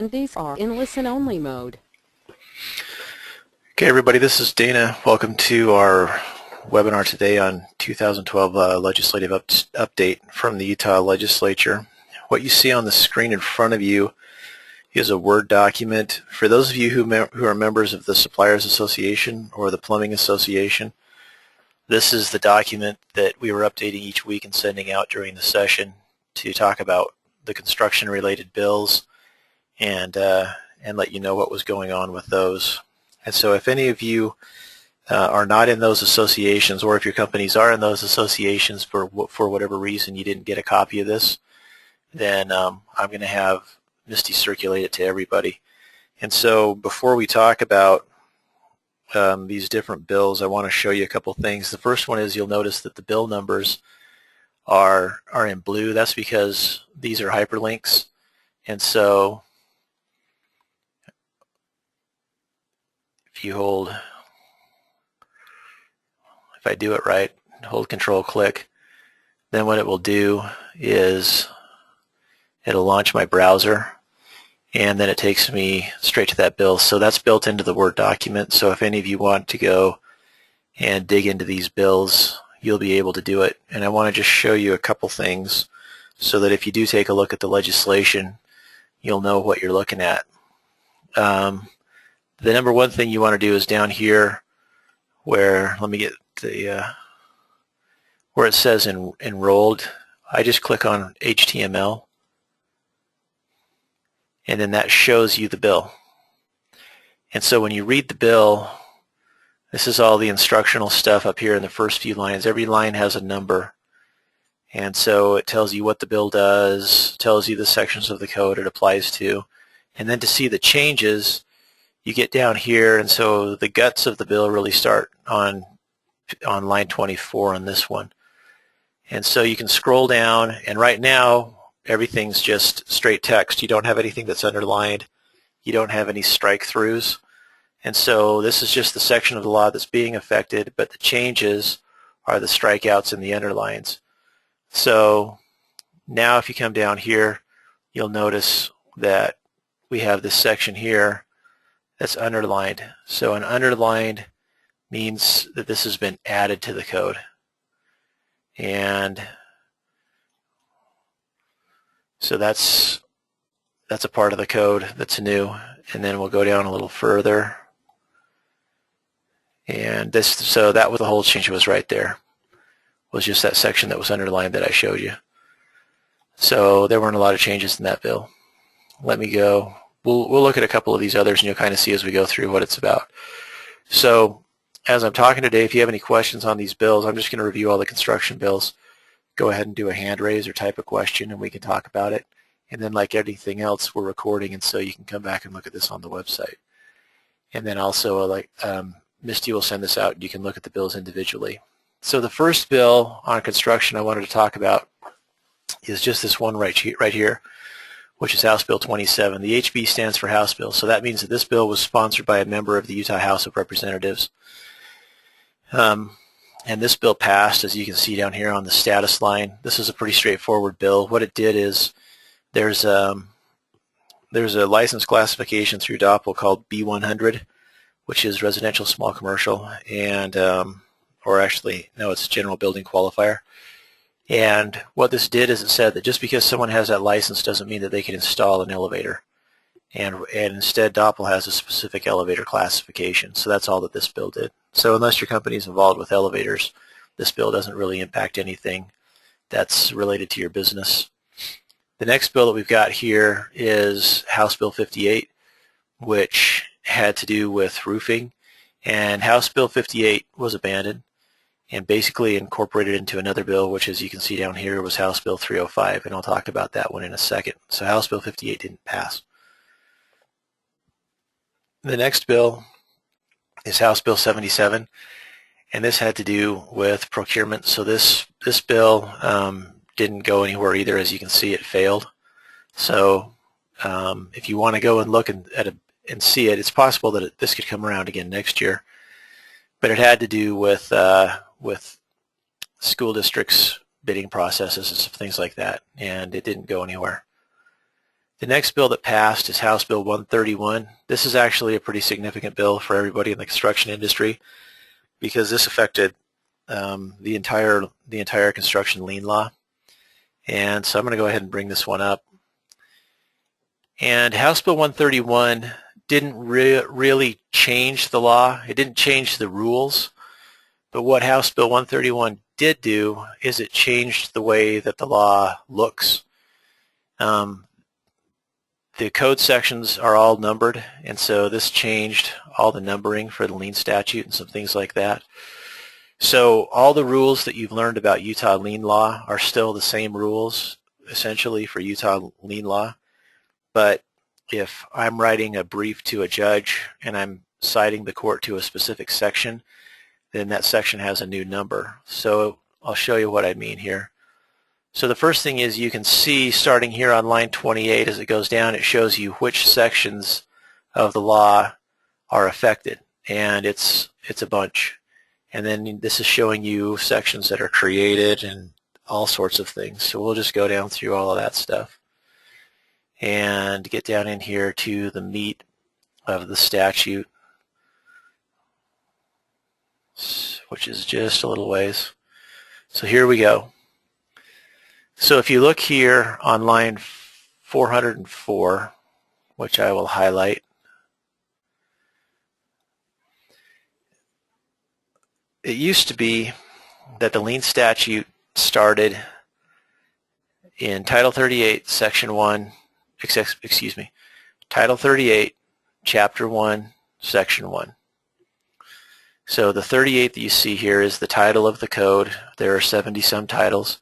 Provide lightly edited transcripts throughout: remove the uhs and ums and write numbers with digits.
These are in listen-only mode. Okay, everybody, this is Dana. Welcome to our webinar today on 2012 legislative update from the Utah Legislature. What you see on the screen in front of you is a Word document. For those of you who are members of the Suppliers Association or the Plumbing Association, this is the document that we were updating each week and sending out during the session to talk about the construction-related bills and let you know what was going on with those. And so if any of you are not in those associations, or if your companies are in those associations for whatever reason you didn't get a copy of this, then I'm going to have Misty circulate it to everybody. And so before we talk about these different bills, I want to show you a couple things. The first one is you'll notice that the bill numbers are in blue. That's because these are hyperlinks. And so if I do it right, hold Control click, then what it will do is it'll launch my browser, and then it takes me straight to that bill. So that's built into the Word document. So if any of you want to go and dig into these bills, you'll be able to do it. And I want to just show you a couple things so that if you do take a look at the legislation, you'll know what you're looking at. The number one thing you want to do is down here where, let me get the, where it says enrolled. I just click on HTML, and then that shows you the bill. And so when you read the bill, this is all the instructional stuff up here in the first few lines. Every line has a number. And so it tells you what the bill does, tells you the sections of the code it applies to. And then to see the changes, you get down here, and so the guts of the bill really start on line 24 on this one. And so you can scroll down, and right now everything's just straight text. You don't have anything that's underlined. You don't have any strike-throughs. And so this is just the section of the law that's being affected, but the changes are the strikeouts and the underlines. So now if you come down here, you'll notice that we have this section here that's underlined. So an underlined means that this has been added to the code. And so that's a part of the code that's new. And then we'll go down a little further. And so that was the whole change was right there. Was just that section that was underlined that I showed you. So there weren't a lot of changes in that bill. Let me go. We'll look at a couple of these others, and you'll kind of see as we go through what it's about. So as I'm talking today, if you have any questions on these bills, I'm just going to review all the construction bills. Go ahead and do a hand raise or type a question, and we can talk about it. And then like anything else, we're recording, and so you can come back and look at this on the website. And then also, Misty will send this out, and you can look at the bills individually. So the first bill on construction I wanted to talk about is just this one right here, which is House Bill 27. The HB stands for House Bill, so that means that this bill was sponsored by a member of the Utah House of Representatives. And this bill passed, as you can see down here on the status line. This is a pretty straightforward bill. What it did is there's a license classification through DOPL called B100, which is residential small commercial, and or actually, no, it's general building qualifier. And what this did is it said that just because someone has that license doesn't mean that they can install an elevator. And instead, DOPL has a specific elevator classification. So that's all that this bill did. So unless your company is involved with elevators, this bill doesn't really impact anything that's related to your business. The next bill that we've got here is House Bill 58, which had to do with roofing. And House Bill 58 was abandoned and basically incorporated into another bill, which, as you can see down here, was House Bill 305, and I'll talk about that one in a second. So House Bill 58 didn't pass. The next bill is House Bill 77, and this had to do with procurement. So this bill didn't go anywhere either. As you can see, it failed. So if you want to go and look and see it, it's possible that this could come around again next year. But it had to do with school districts bidding processes and things like that, and it didn't go anywhere. The next bill that passed is House Bill 131. This is actually a pretty significant bill for everybody in the construction industry because this affected the entire construction lien law. And so I'm going to go ahead and bring this one up. And House Bill 131 didn't really change the law. It didn't change the rules. But what House Bill 131 did do is it changed the way that the law looks. The code sections are all numbered, and so this changed all the numbering for the lien statute and some things like that. So all the rules that you've learned about Utah lien law are still the same rules, essentially, for Utah lien law. But if I'm writing a brief to a judge and I'm citing the court to a specific section, then that section has a new number. So I'll show you what I mean here. So the first thing is you can see starting here on line 28 as it goes down, it shows you which sections of the law are affected, and it's a bunch. And then this is showing you sections that are created and all sorts of things. So we'll just go down through all of that stuff and get down in here to the meat of the statute, which is just a little ways. So here we go. So if you look here on line 404, which I will highlight, it used to be that the lien statute started in Title 38, Section 1, Title 38, Chapter 1, Section 1. So the 38 that you see here is the title of the code. There are 70-some titles.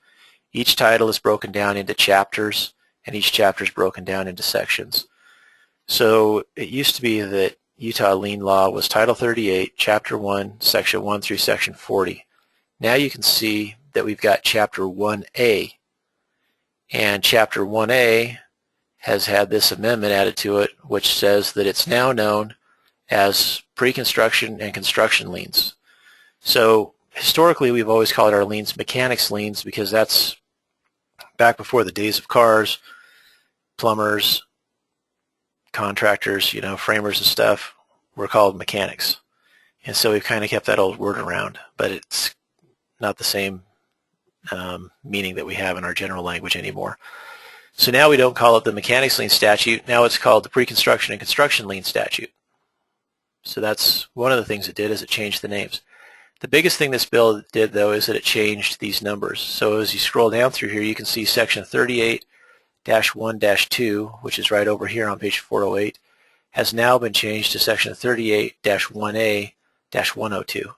Each title is broken down into chapters, and each chapter is broken down into sections. So it used to be that Utah lien law was Title 38, Chapter 1, Section 1 through Section 40. Now you can see that we've got Chapter 1A, and Chapter 1A has had this amendment added to it, which says that it's now known as pre-construction and construction liens. So historically, we've always called our liens mechanics liens because that's back before the days of cars, plumbers, contractors, framers and stuff were called mechanics. And so we've kind of kept that old word around, but it's not the same meaning that we have in our general language anymore. So now we don't call it the mechanics lien statute. Now it's called the pre-construction and construction lien statute. So that's one of the things it did, is it changed the names. The biggest thing this bill did, though, is that it changed these numbers. So as you scroll down through here, you can see Section 38-1-2, which is right over here on page 408, has now been changed to Section 38-1A-102.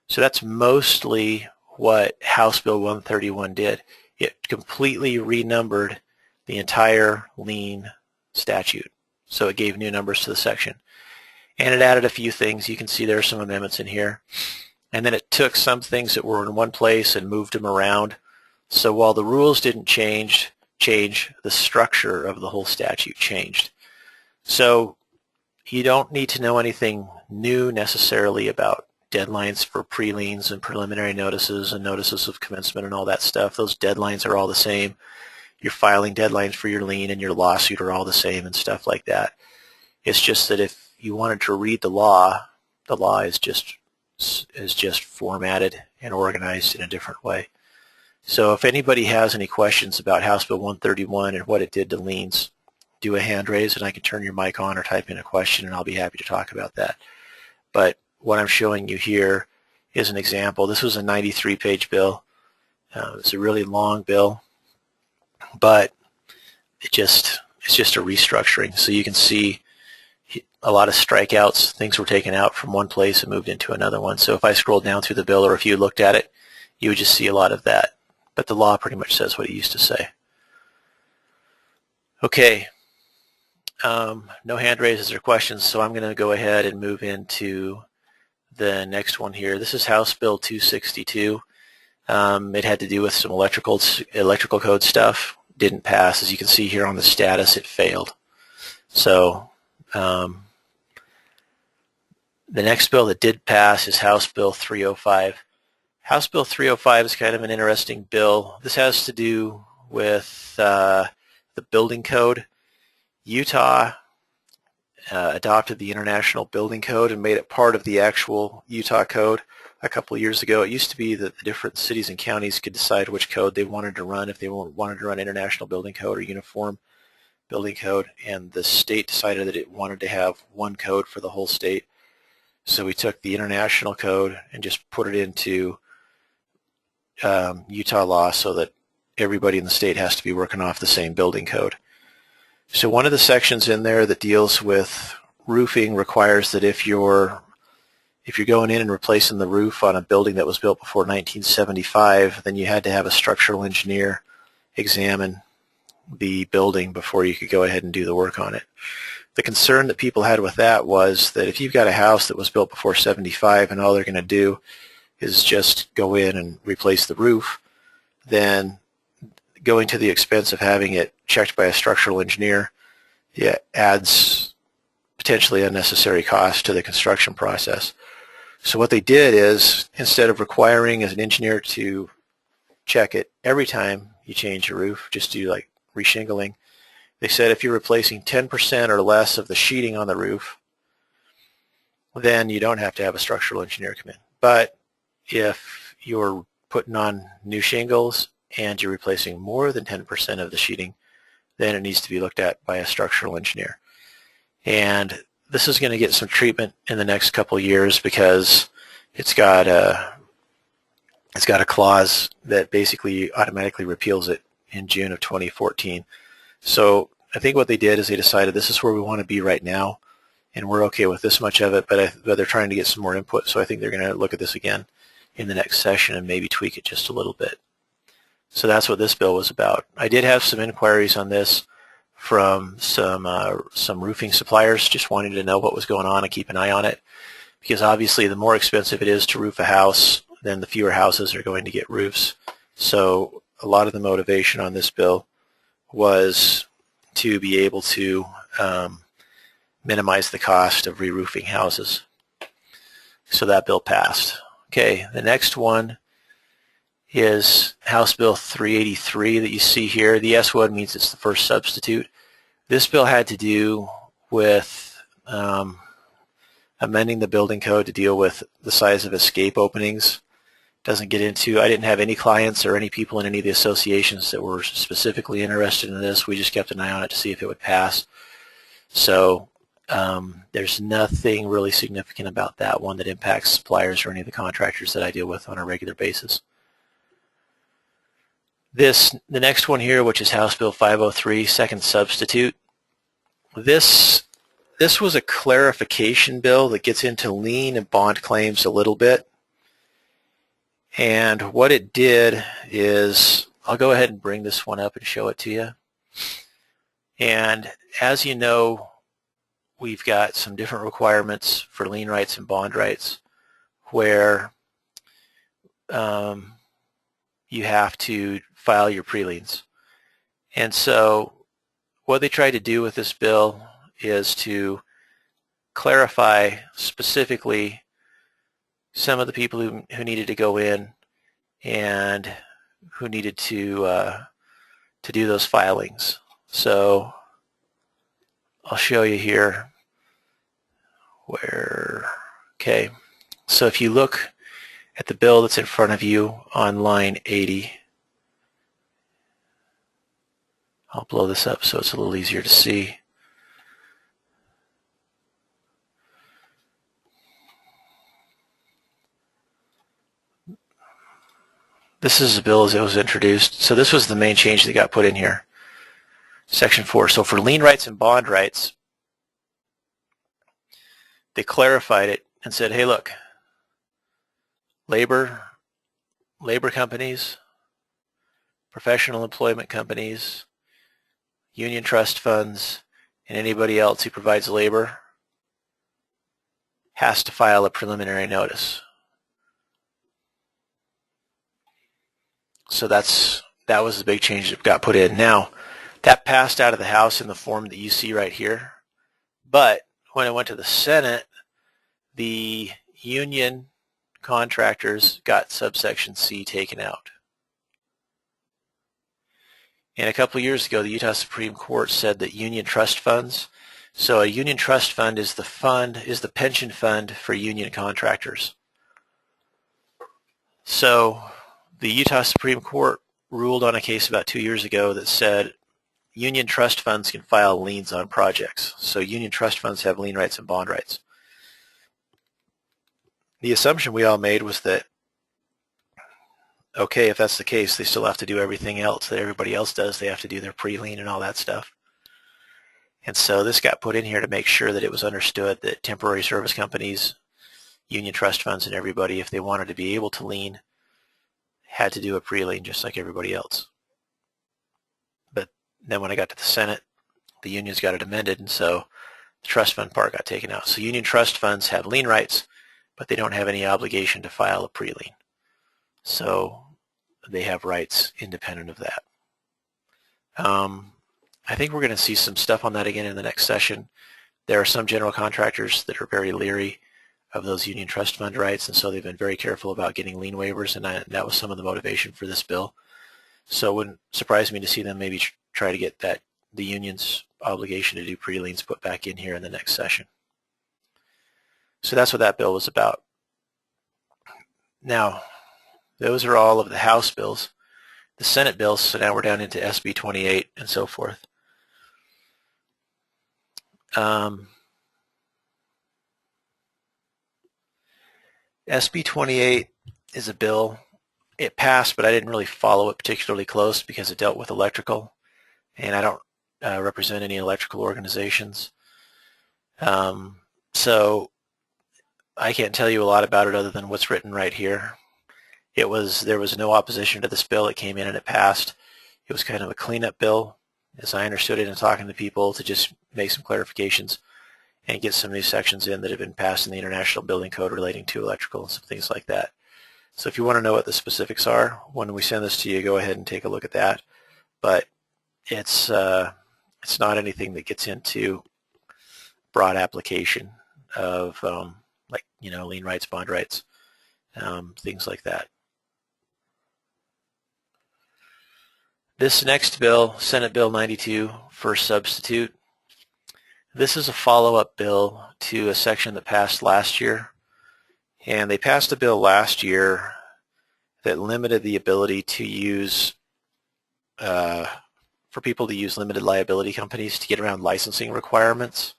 So that's mostly what House Bill 131 did. It completely renumbered the entire lien statute. So it gave new numbers to the section. And it added a few things. You can see there are some amendments in here. And then it took some things that were in one place and moved them around. So while the rules didn't change, the structure of the whole statute changed. So you don't need to know anything new necessarily about deadlines for pre-liens and preliminary notices and notices of commencement and all that stuff. Those deadlines are all the same. Your filing deadlines for your lien and your lawsuit are all the same and stuff like that. It's just that if you wanted to read the law is just formatted and organized in a different way. So if anybody has any questions about House Bill 131 and what it did to liens, do a hand raise and I can turn your mic on or type in a question and I'll be happy to talk about that. But what I'm showing you here is an example. This was a 93-page bill. It's a really long bill, but it's just a restructuring. So you can see a lot of strikeouts. Things were taken out from one place and moved into another one. So if I scrolled down through the bill, or if you looked at it, you would just see a lot of that. But the law pretty much says what it used to say. Okay. No hand raises or questions, so I'm going to go ahead and move into the next one here. This is House Bill 262. It had to do with some electrical code stuff. Didn't pass. As you can see here on the status, it failed. So the next bill that did pass is House Bill 305. House Bill 305 is kind of an interesting bill. This has to do with the building code. Utah adopted the International Building Code and made it part of the actual Utah code a couple of years ago. It used to be that the different cities and counties could decide which code they wanted to run, if they wanted to run International Building Code or Uniform Building Code, and the state decided that it wanted to have one code for the whole state. So we took the international code and just put it into Utah law so that everybody in the state has to be working off the same building code. So one of the sections in there that deals with roofing requires that if you're going in and replacing the roof on a building that was built before 1975, then you had to have a structural engineer examine the building before you could go ahead and do the work on it. The concern that people had with that was that if you've got a house that was built before 75 and all they're going to do is just go in and replace the roof, then going to the expense of having it checked by a structural engineer, adds potentially unnecessary cost to the construction process. So what they did is, instead of requiring an engineer to check it every time you change a roof, just do like reshingling, they said if you're replacing 10% or less of the sheeting on the roof, then you don't have to have a structural engineer come in. But if you're putting on new shingles and you're replacing more than 10% of the sheeting, then it needs to be looked at by a structural engineer. And this is going to get some treatment in the next couple of years because it's got a clause that basically automatically repeals it in June of 2014. So I think what they did is they decided this is where we want to be right now, and we're okay with this much of it, but they're trying to get some more input, so I think they're going to look at this again in the next session and maybe tweak it just a little bit. So that's what this bill was about. I did have some inquiries on this from some roofing suppliers, just wanting to know what was going on and keep an eye on it, because obviously the more expensive it is to roof a house, then the fewer houses are going to get roofs. So a lot of the motivation on this bill was to be able to minimize the cost of re-roofing houses. So that bill passed. Okay, the next one is House Bill 383 that you see here. The S1 means it's the first substitute. This bill had to do with amending the building code to deal with the size of escape openings. Doesn't get into, I didn't have any clients or any people in any of the associations that were specifically interested in this. We just kept an eye on it to see if it would pass. So there's nothing really significant about that one that impacts suppliers or any of the contractors that I deal with on a regular basis. The next one here, which is House Bill 503, second substitute. This was a clarification bill that gets into lien and bond claims a little bit. And what it did is, I'll go ahead and bring this one up and show it to you. And as you know, we've got some different requirements for lien rights and bond rights where you have to file your pre-liens. And so what they tried to do with this bill is to clarify specifically some of the people who needed to go in and who needed to do those filings. So I'll show you here where, okay, so if you look at the bill that's in front of you on line 80, I'll blow this up so it's a little easier to see. This is a bill as it was introduced. So this was the main change that got put in here. Section 4. So for lien rights and bond rights, they clarified it and said, hey, look, labor companies, professional employment companies, union trust funds, and anybody else who provides labor has to file a preliminary notice. So that was the big change that got put in. Now, that passed out of the House in the form that you see right here. But when it went to the Senate, the union contractors got subsection C taken out. And a couple of years ago, the Utah Supreme Court said that union trust funds, so a union trust fund is the pension fund for union contractors. So the Utah Supreme Court ruled on a case about 2 years ago that said union trust funds can file liens on projects. So union trust funds have lien rights and bond rights. The assumption we all made was that, okay, if that's the case, they still have to do everything else that everybody else does. They have to do their pre-lien and all that stuff. And so this got put in here to make sure that it was understood that temporary service companies, union trust funds, and everybody, if they wanted to be able to lien, had to do a pre-lien just like everybody else. But then when I got to the Senate, the unions got it amended, and so the trust fund part got taken out. So union trust funds have lien rights, but they don't have any obligation to file a pre-lien. So they have rights independent of that. I think we're going to see some stuff on that again in the next session. There are some general contractors that are very leery of those union trust fund rights, and so they've been very careful about getting lien waivers, and that was some of the motivation for this bill. So it wouldn't surprise me to see them maybe try to get the union's obligation to do pre-liens put back in here in the next session. So that's what that bill was about. Now, those are all of the House bills. The Senate bills, so now we're down into SB 28 and so forth. SB 28 is a bill. It passed, but I didn't really follow it particularly close because it dealt with electrical, and I don't represent any electrical organizations. So I can't tell you a lot about it other than what's written right here. There was no opposition to this bill. It came in and it passed. It was kind of a cleanup bill, as I understood it in talking to people, to just make some clarifications and get some new sections in that have been passed in the International Building Code relating to electrical and some things like that. So if you want to know what the specifics are, when we send this to you, go ahead and take a look at that. But it's not anything that gets into broad application of lien rights, bond rights, things like that. This next bill, Senate Bill 92, first substitute, this is a follow-up bill to a section that passed last year. And they passed a bill last year that limited the ability to use, for people to use limited liability companies to get around licensing requirements.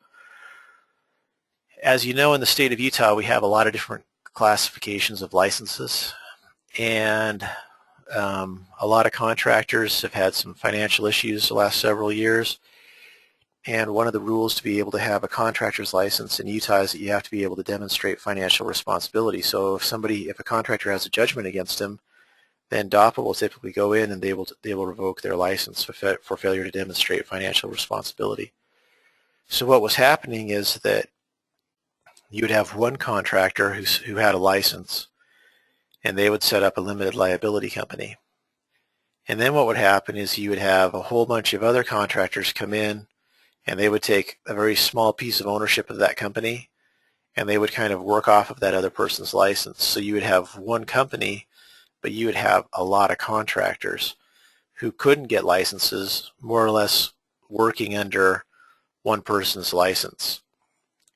As you know, in the state of Utah, we have a lot of different classifications of licenses. And a lot of contractors have had some financial issues the last several years. And one of the rules to be able to have a contractor's license in Utah is that you have to be able to demonstrate financial responsibility. So if a contractor has a judgment against him, then DAPA will typically go in and they will revoke their license for failure to demonstrate financial responsibility. So what was happening is that you would have one contractor who had a license, and they would set up a limited liability company. And then what would happen is you would have a whole bunch of other contractors come in, and they would take a very small piece of ownership of that company, and they would kind of work off of that other person's license. So you would have one company, but you would have a lot of contractors who couldn't get licenses, more or less working under one person's license.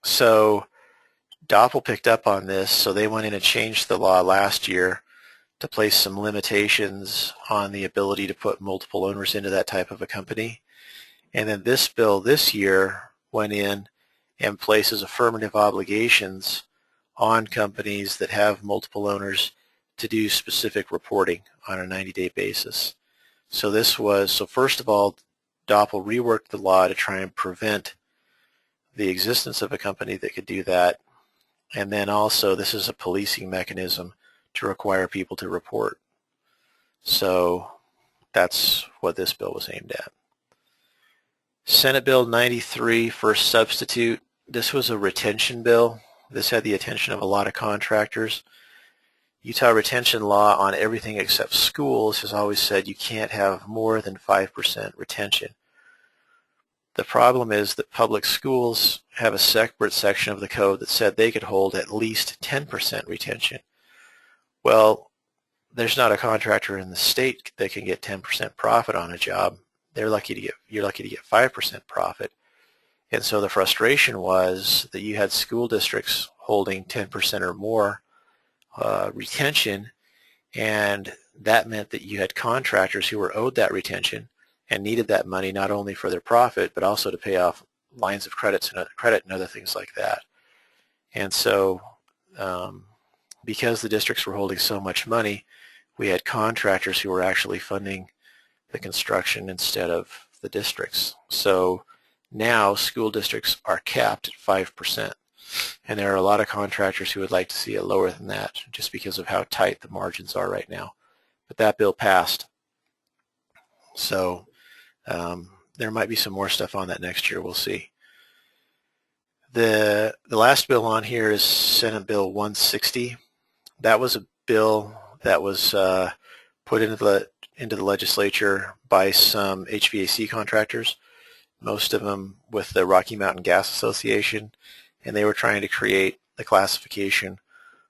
So DOPL picked up on this, so they went in and changed the law last year to place some limitations on the ability to put multiple owners into that type of a company. And then this bill this year went in and places affirmative obligations on companies that have multiple owners to do specific reporting on a 90-day basis. So first of all, DOPL reworked the law to try and prevent the existence of a company that could do that. And then also this is a policing mechanism to require people to report. So that's what this bill was aimed at. Senate Bill 93, first substitute. This was a retention bill. This had the attention of a lot of contractors. Utah retention law on everything except schools has always said you can't have more than 5% retention. The problem is that public schools have a separate section of the code that said they could hold at least 10% retention. Well, there's not a contractor in the state that can get 10% profit on a job, you're lucky to get 5% profit. And so the frustration was that you had school districts holding 10% or more retention, and that meant that you had contractors who were owed that retention and needed that money not only for their profit but also to pay off lines of credit and other things like that. And so because the districts were holding so much money, we had contractors who were actually funding the construction instead of the districts. So now school districts are capped at 5%. And there are a lot of contractors who would like to see it lower than that just because of how tight the margins are right now. But that bill passed. So there might be some more stuff on that next year. We'll see. The last bill on here is Senate Bill 160. That was a bill that was put into the legislature by some HVAC contractors, most of them with the Rocky Mountain Gas Association, and they were trying to create the classification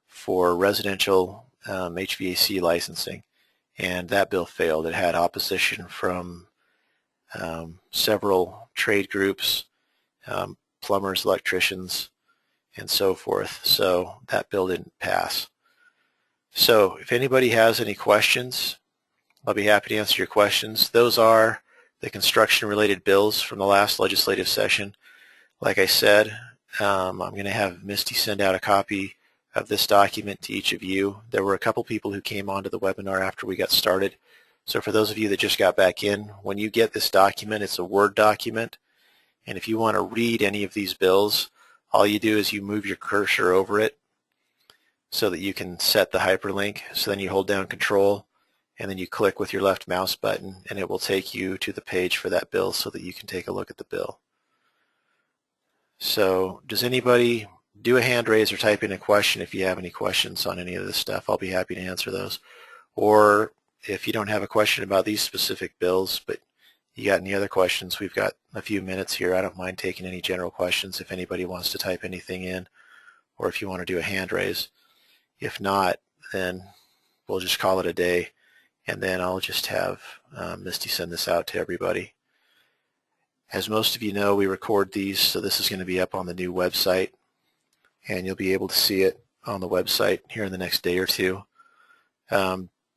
for residential HVAC licensing, and that bill failed. It had opposition from several trade groups, plumbers, electricians, and so forth, so that bill didn't pass. So if anybody has any questions, I'll be happy to answer your questions. Those are the construction-related bills from the last legislative session. Like I said, I'm going to have Misty send out a copy of this document to each of you. There were a couple people who came onto the webinar after we got started. So for those of you that just got back in, when you get this document, it's a Word document. And if you want to read any of these bills, all you do is you move your cursor over it so that you can set the hyperlink. So then you hold down Control, and then you click with your left mouse button, and it will take you to the page for that bill so that you can take a look at the bill. So does anybody do a hand raise or type in a question if you have any questions on any of this stuff? I'll be happy to answer those. Or if you don't have a question about these specific bills, but you got any other questions, we've got a few minutes here. I don't mind taking any general questions if anybody wants to type anything in, or if you want to do a hand raise. If not, then we'll just call it a day, and then I'll just have Misty send this out to everybody. As most of you know, we record these, so this is going to be up on the new website, and you'll be able to see it on the website here in the next day or two.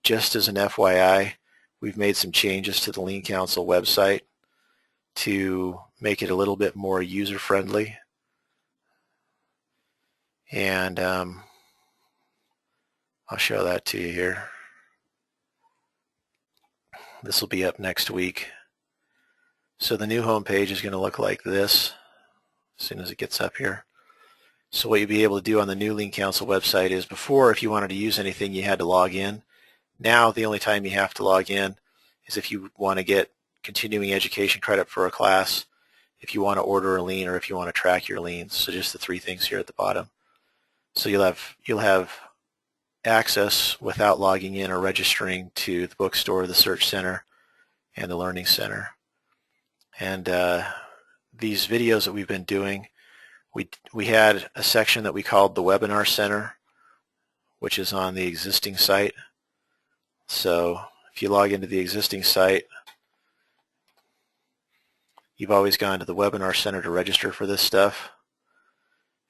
Just as an FYI, we've made some changes to the Lien Council website to make it a little bit more user-friendly. And I'll show that to you here. This will be up next week. So the new homepage is going to look like this as soon as it gets up here. So what you'll be able to do on the new Lien Council website is, before, if you wanted to use anything, you had to log in. Now the only time you have to log in is if you want to get continuing education credit for a class, if you want to order a lien, or if you want to track your liens. So just the three things here at the bottom. So you'll have access without logging in or registering to the bookstore, the search center, and the learning center. And these videos that we've been doing, we had a section that we called the Webinar Center, which is on the existing site. So if you log into the existing site, you've always gone to the Webinar Center to register for this stuff.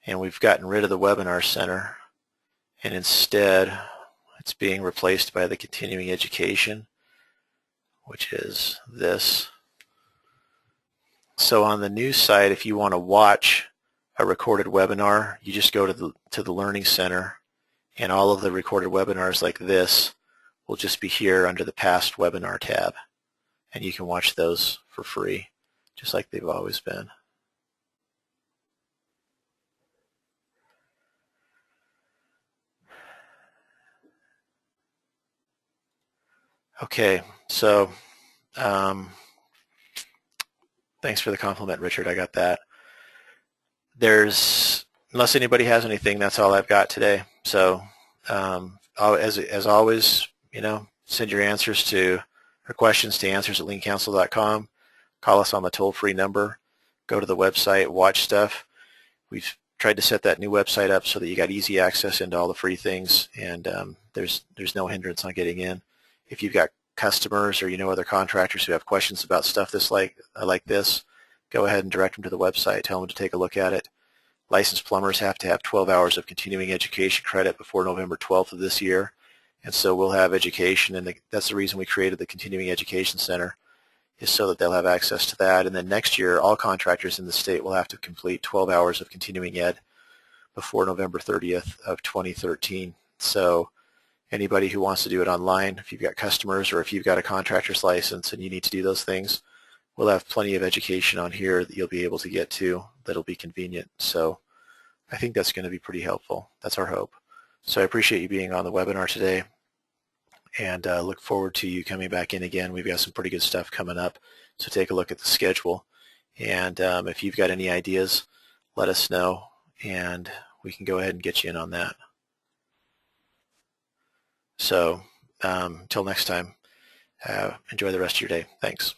And we've gotten rid of the Webinar Center, and instead it's being replaced by the Continuing Education, which is this. So on the new site, if you want to watch a recorded webinar, you just go to the Learning Center, and all of the recorded webinars like this will just be here under the Past Webinar tab, and you can watch those for free, just like they've always been. Okay, so thanks for the compliment, Richard. I got that. Unless anybody has anything, that's all I've got today. So as always, send your answers or questions to answers@liencouncil.com. Call us on the toll-free number. Go to the website, watch stuff. We've tried to set that new website up so that you got easy access into all the free things, and there's no hindrance on getting in. If you've got customers or you know other contractors who have questions about stuff like this, go ahead and direct them to the website. Tell them to take a look at it. Licensed plumbers have to have 12 hours of continuing education credit before November 12th of this year. And so we'll have education, and that's the reason we created the Continuing Education Center, is so that they'll have access to that. And then next year, all contractors in the state will have to complete 12 hours of continuing ed before November 30th of 2013. So anybody who wants to do it online, if you've got customers or if you've got a contractor's license and you need to do those things, we'll have plenty of education on here that you'll be able to get to that'll be convenient. So I think that's going to be pretty helpful. That's our hope. So I appreciate you being on the webinar today, and look forward to you coming back in again. We've got some pretty good stuff coming up, so take a look at the schedule. And if you've got any ideas, let us know, and we can go ahead and get you in on that. So until next time, enjoy the rest of your day. Thanks.